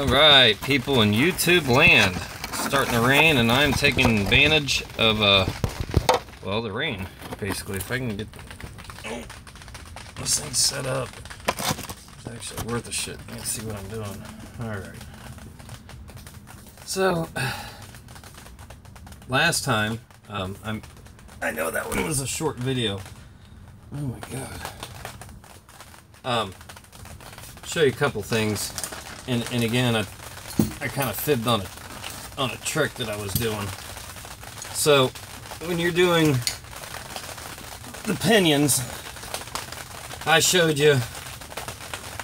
Alright, people in YouTube land. It's starting to rain and I'm taking advantage of, well, the rain, basically. If I can get this thing set up, it's actually worth a shit. Let's see what I'm doing. Alright. So, last time, I know that one was a short video. Oh my god. Show you a couple things. And again, I kind of fibbed on a trick that I was doing. So when you're doing the pinions, I showed you,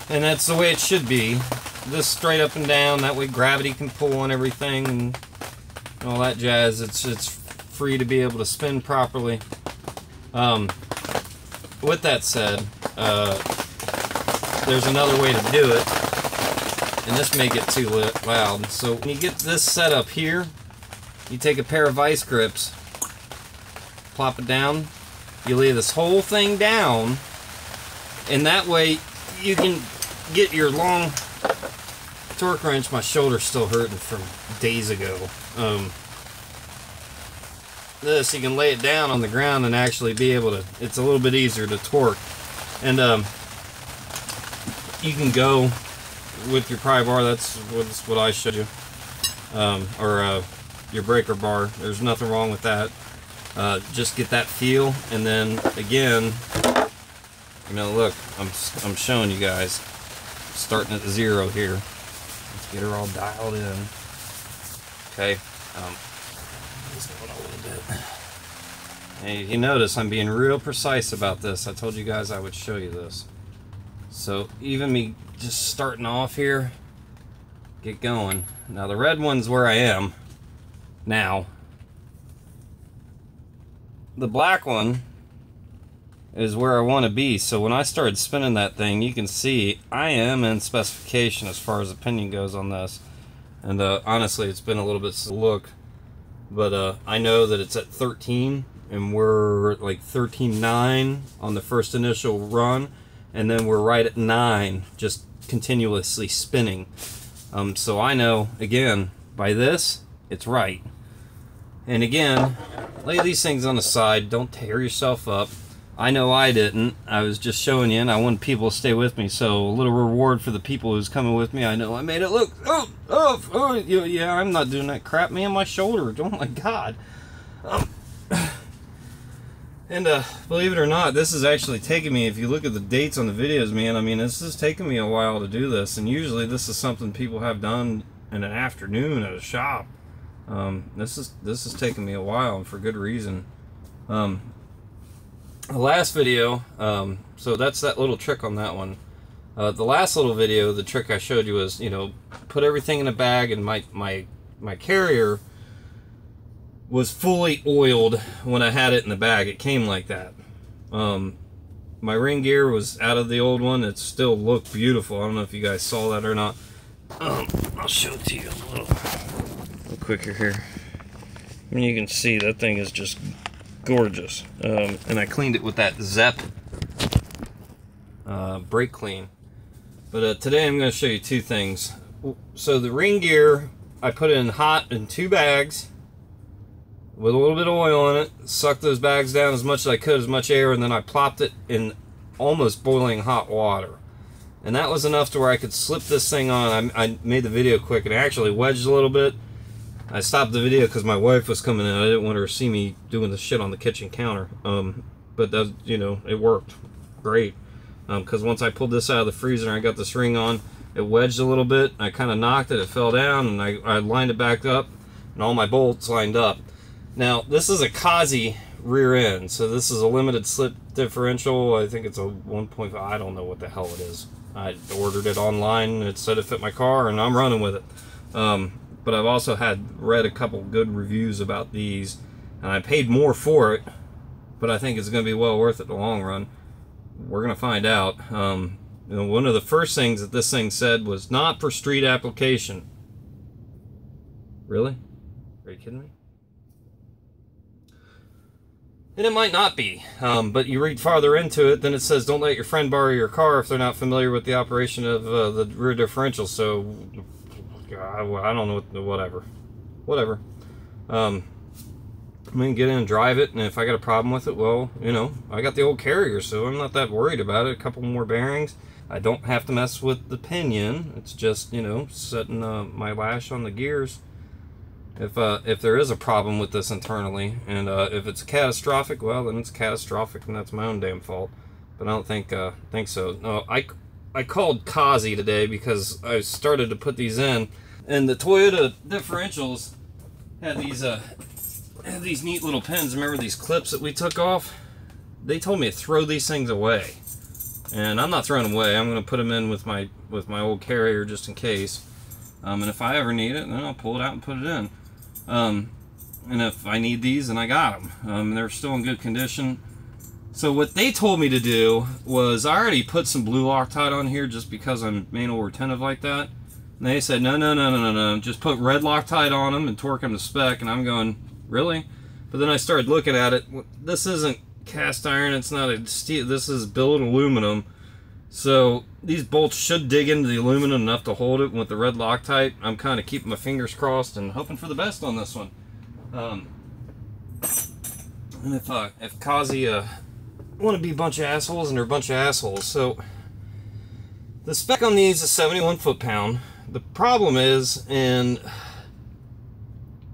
and that's the way it should be. This straight up and down. That way gravity can pull on everything and all that jazz. It's free to be able to spin properly. With that said, there's another way to do it. And this may get too loud. So when you get this set up here, you take a pair of vice grips, plop it down, you lay this whole thing down, and that way you can get your long torque wrench. My shoulder's still hurting from days ago. This, you can lay it down on the ground and actually be able to, it's a little bit easier to torque. And you can go with your pry bar. That's what I showed you, or your breaker bar. There's nothing wrong with that. Just get that feel, and then again, you know, look, I'm showing you guys, starting at 0 here. Let's get her all dialed in. Okay, just going a little bit. Hey, you notice I'm being real precise about this. I told you guys I would show you this. So even me just starting off here, get going. Now the red one's where I am now. The black one is where I want to be. So when I started spinning that thing, you can see I am in specification as far as opinion goes on this. And honestly, it's been a little bit slow look, but I know that it's at 13, and we're like 13.9 on the first initial run. And then we're right at 9, just continuously spinning. So I know, again, by this, it's right. And again, lay these things on the side. Don't tear yourself up. I know I didn't. I was just showing you, and I want people to stay with me. So a little reward for the people who's coming with me. I know I made it look, yeah, I'm not doing that crap. Man, my shoulder, oh my god. And believe it or not, this is actually taking me, if you look at the dates on the videos, man, I mean, this is taking me a while to do this. And usually this is something people have done in an afternoon at a shop. This is taking me a while, and for good reason. The last video, so that's that little trick on that one. The last little video, the trick I showed you was, you know, put everything in a bag, and my carrier was fully oiled when I had it in the bag. It came like that. My ring gear was out of the old one. It still looked beautiful. I don't know if you guys saw that or not. I'll show it to you a little quicker here. I mean, you can see that thing is just gorgeous. And I cleaned it with that Zep brake clean. But today I'm going to show you two things. So the ring gear, I put it in hot in 2 bags with a little bit of oil on it, sucked those bags down as much as I could, as much air, and then I plopped it in almost boiling hot water. And that was enough to where I could slip this thing on. I made the video quick, and it actually wedged a little bit. I stopped the video because my wife was coming in. I didn't want her to see me doing the shit on the kitchen counter. But that, you know, it worked great. Because once I pulled this out of the freezer and I got this ring on, it wedged a little bit. I kind of knocked it, it fell down, and I lined it back up, and all my bolts lined up. Now, this is a Kazi rear end, so this is a limited slip differential. I think it's a 1.5, I don't know what the hell it is. I ordered it online, it said it fit my car, and I'm running with it. But I've also read a couple good reviews about these, and I paid more for it, but I think it's going to be well worth it in the long run. We're going to find out. You know, one of the first things that this thing said was not for street application. Really? Are you kidding me? And it might not be, but you read farther into it, then it says don't let your friend borrow your car if they're not familiar with the operation of the rear differential. So I don't know whatever. I'm gonna get in and drive it, and if I got a problem with it, well, you know, I got the old carrier, so I'm not that worried about it. A couple more bearings. I don't have to mess with the pinion. It's just, you know, setting my lash on the gears. If there is a problem with this internally, and if it's catastrophic, well, then it's catastrophic, and that's my own damn fault. But I don't think so. No, I called Kazi today because I started to put these in, and the Toyota differentials had these neat little pins. Remember these clips that we took off? They told me to throw these things away, and I'm not throwing them away. I'm going to put them in with my old carrier just in case. And if I ever need it, then I'll pull it out and put it in. And if I need these, then I got them. They're still in good condition. So what they told me to do was, I already put some blue Loctite on here just because I'm manual retentive like that. And they said, no, just put red Loctite on them and torque them to spec. And I'm going, really? But then I started looking at it. This isn't cast iron, it's not a steel, this is billet aluminum. So these bolts should dig into the aluminum enough to hold it with the red Loctite. I'm kind of keeping my fingers crossed and hoping for the best on this one. And if Kazi want to be a bunch of assholes, and they're a bunch of assholes. So the spec on these is 71 foot-pound. The problem is,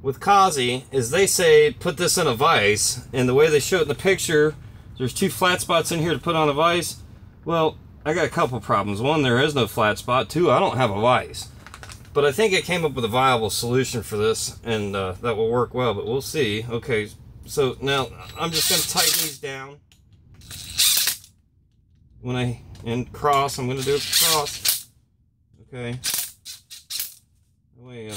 with Kazi, is they say put this in a vise, and the way they show it in the picture, there's 2 flat spots in here to put on a vise. Well, I got a couple problems. One, there is no flat spot. 2, I don't have a vise. But I think I came up with a viable solution for this, and that will work well, but we'll see. Okay, so now I'm just going to tighten these down. When I cross, I'm going to do a cross. Okay. That way,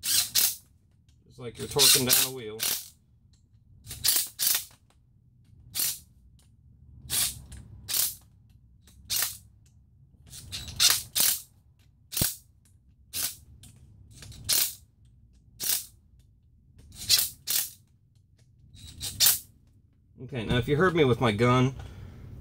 just like you're torquing down a wheel. Okay, now if you heard me with my gun,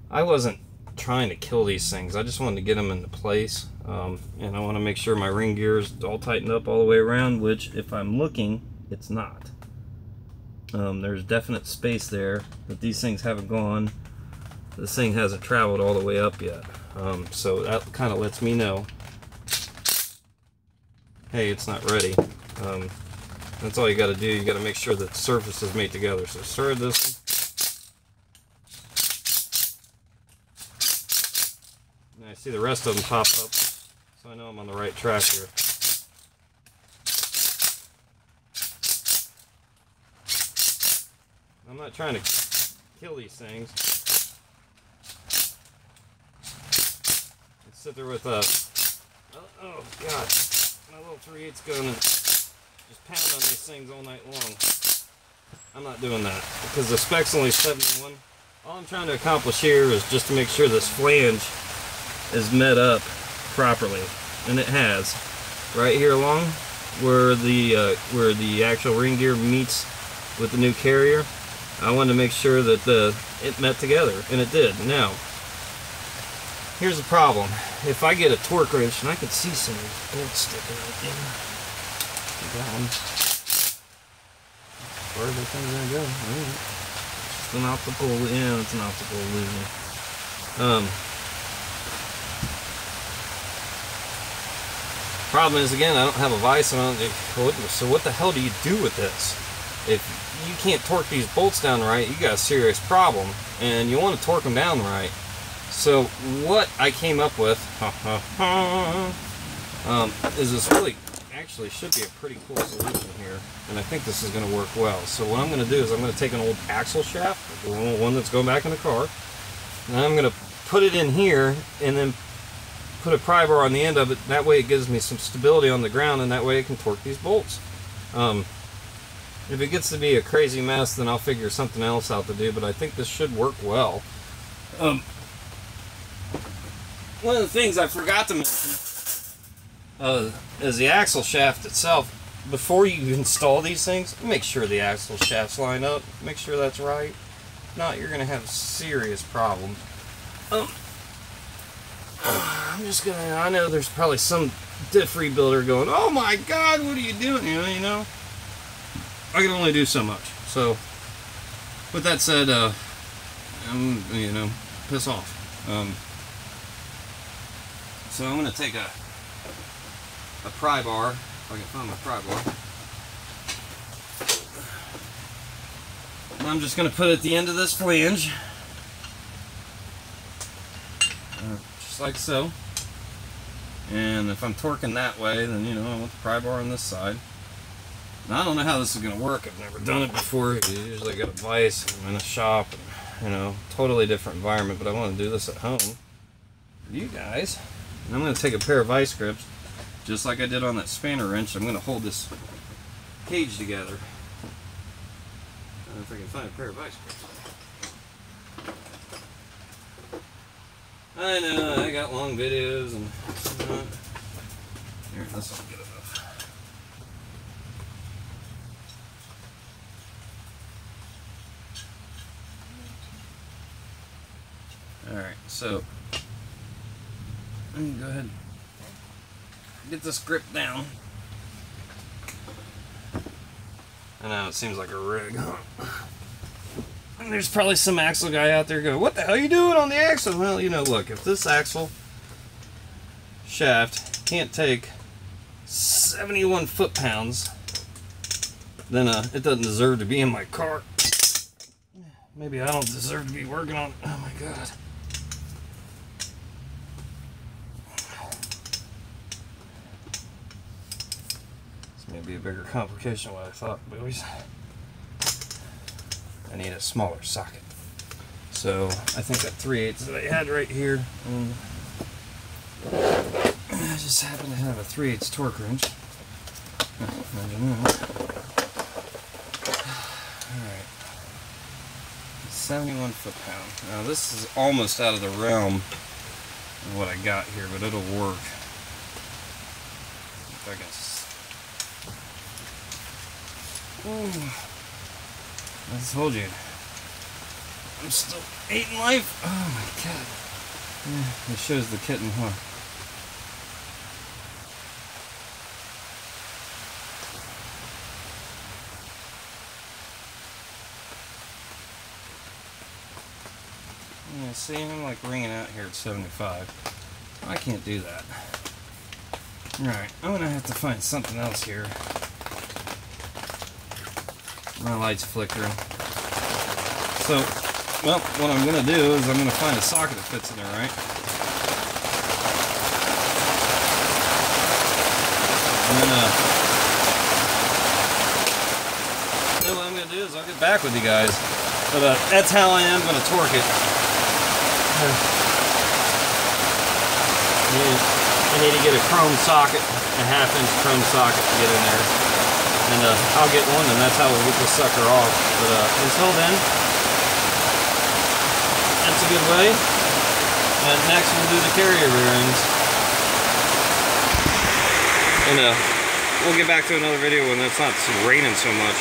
I wasn't trying to kill these things. I just wanted to get them into place. And I want to make sure my ring gear is all tightened up all the way around, which, if I'm looking, it's not. There's definite space there, but these things haven't gone. This thing hasn't traveled all the way up yet. So that kind of lets me know, hey, it's not ready. That's all you got to do. You got to make sure that the surface is made together. So start this one. I see the rest of them pop up, so I know I'm on the right track here. I'm not trying to kill these things. I sit there with a, oh god, my little 3/8 gun and just pound on these things all night long. I'm not doing that because the spec's only 71. All I'm trying to accomplish here is just to make sure this flange is met up properly, and it has. Right here along where the actual ring gear meets with the new carrier, I wanted to make sure that it met together, and it did. Now, here's the problem. If I get a torque wrench, and I can see some of these bolts sticking out there. That one. Where are the things gonna go? It's an optical, yeah, it's an optical illusion. Problem is, again, I don't have a vise on it. So what the hell do you do with this? If you can't torque these bolts down right, you got a serious problem, and you want to torque them down right. So what I came up with is this really actually should be a pretty cool solution here, and I think this is going to work well. So what I'm going to do is I'm going to take an old axle shaft, the one that's going back in the car, and I'm going to put it in here, and then put a pry bar on the end of it. That way it gives me some stability on the ground, and that way I can torque these bolts. If it gets to be a crazy mess, then I'll figure something else out to do, but I think this should work well. One of the things I forgot to mention is the axle shaft itself. Before you install these things, make sure the axle shafts line up. Make sure that's right. If not, you're going to have serious problems. I'm just gonna, I know there's probably some Diff Rebuilder going, oh my God, what are you doing? You know, I can only do so much. So, with that said, you know, piss off. So I'm gonna take a pry bar, if I can find my pry bar. And I'm just gonna put it at the end of this flange. Just like so. And if I'm torquing that way, then you know, I want the pry bar on this side. Now I don't know how this is gonna work. I've never done it before. You usually got a vise, I'm in a shop, and, you know, totally different environment, but I want to do this at home for you guys. And I'm going to take a pair of vice grips, just like I did on that spanner wrench. I'm going to hold this cage together. I don't know if I can find a pair of vice grips. I know, I got long videos and here, this will get enough. Alright, so I'm going to go ahead and get this grip down. I know, it seems like a rig, huh? And there's probably some axle guy out there going, what the hell are you doing on the axle? Well, you know, look, if this axle shaft can't take 71 foot-pounds, then it doesn't deserve to be in my car. Maybe I don't deserve to be working on it. Oh my God. Maybe a bigger complication than what I thought, boys. I need a smaller socket. So I think that 3/8 that I had right here, I just happen to have a 3/8 torque wrench. Alright. 71 foot-pound. Now this is almost out of the realm of what I got here, but it'll work. If I can. I told you, I'm still hating life. Oh my God. Yeah, it shows the kitten, huh? Yeah, see, I'm like ringing out here at 75. I can't do that. Alright, I'm gonna have to find something else here. My light's flickering. So, well, what I'm going to do is I'm going to find a socket that fits in there, right? And then what I'm going to do is I'll get back with you guys. But that's how I am going to torque it. I need to get a chrome socket, a 1/2-inch chrome socket to get in there. And I'll get one, and that's how we'll get this sucker off. But until then, that's a good way. And next we'll do the carrier bearings. And we'll get back to another video when it's not raining so much.